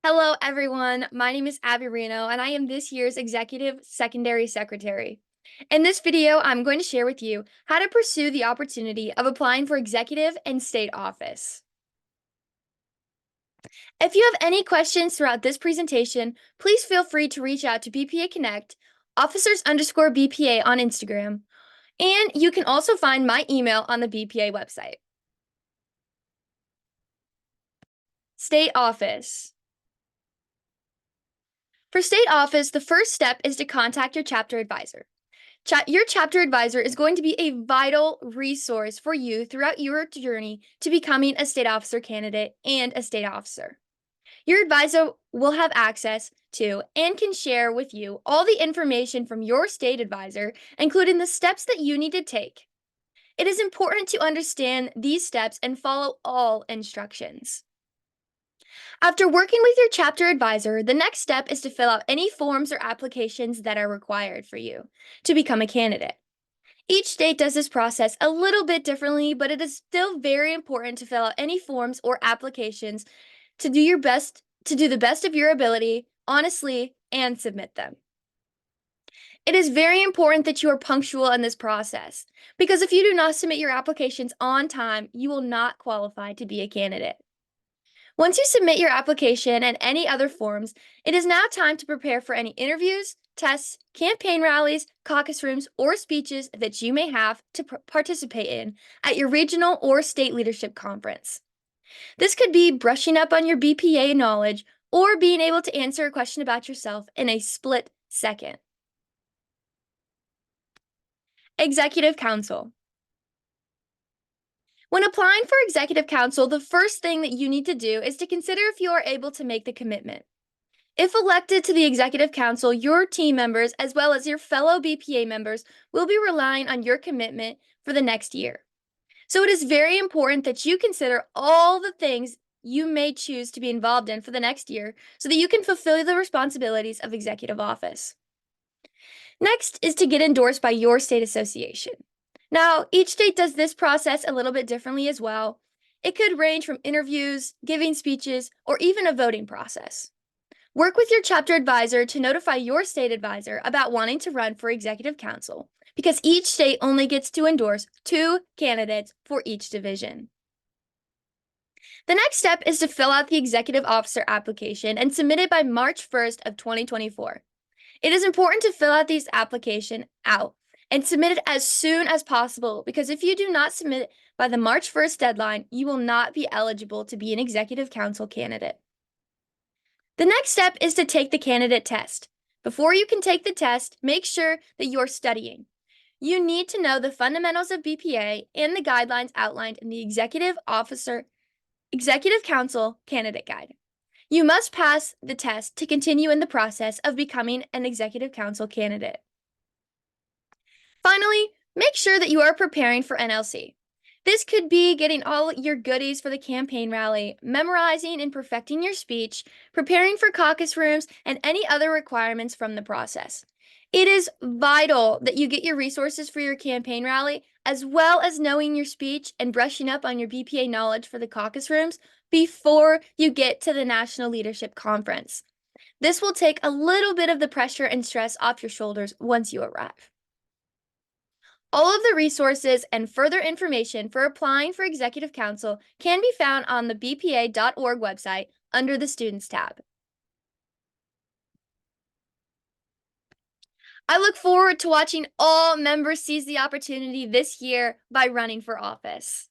Hello, everyone. My name is Abby Reno, and I am this year's Executive Secondary Secretary. In this video, I'm going to share with you how to pursue the opportunity of applying for executive and state office. If you have any questions throughout this presentation, please feel free to reach out to BPA Connect, officers_BPA on Instagram, and you can also find my email on the BPA website. State office. For state office, the first step is to contact your chapter advisor. Your chapter advisor is going to be a vital resource for you throughout your journey to becoming a state officer candidate and a state officer. Your advisor will have access to and can share with you all the information from your state advisor, including the steps that you need to take. It is important to understand these steps and follow all instructions. After working with your chapter advisor, the next step is to fill out any forms or applications that are required for you to become a candidate. Each state does this process a little bit differently, but it is still very important to fill out any forms or applications to do the best of your ability, honestly, and submit them. It is very important that you are punctual in this process, because if you do not submit your applications on time, you will not qualify to be a candidate. Once you submit your application and any other forms, it is now time to prepare for any interviews, tests, campaign rallies, caucus rooms, or speeches that you may have to participate in at your regional or state leadership conference. This could be brushing up on your BPA knowledge or being able to answer a question about yourself in a split second. Executive Council. When applying for Executive Council, the first thing that you need to do is to consider if you are able to make the commitment. If elected to the Executive Council, your team members, as well as your fellow BPA members, will be relying on your commitment for the next year. So it is very important that you consider all the things you may choose to be involved in for the next year so that you can fulfill the responsibilities of executive office. Next is to get endorsed by your state association. Now, each state does this process a little bit differently as well. It could range from interviews, giving speeches, or even a voting process. Work with your chapter advisor to notify your state advisor about wanting to run for executive council, because each state only gets to endorse 2 candidates for each division. The next step is to fill out the executive officer application and submit it by March 1st of 2024. It is important to fill out these application out and submit it as soon as possible, because if you do not submit it by the March 1st deadline, you will not be eligible to be an executive council candidate. The next step is to take the candidate test. Before you can take the test, make sure that you're studying. You need to know the fundamentals of BPA and the guidelines outlined in the Executive Council Candidate Guide. You must pass the test to continue in the process of becoming an Executive Council candidate. Finally, make sure that you are preparing for NLC. This could be getting all your goodies for the campaign rally, memorizing and perfecting your speech, preparing for caucus rooms, and any other requirements from the process. It is vital that you get your resources for your campaign rally, as well as knowing your speech and brushing up on your BPA knowledge for the caucus rooms before you get to the National Leadership Conference. This will take a little bit of the pressure and stress off your shoulders once you arrive. All of the resources and further information for applying for Executive Council can be found on the bpa.org website under the Students tab. I look forward to watching all members seize the opportunity this year by running for office.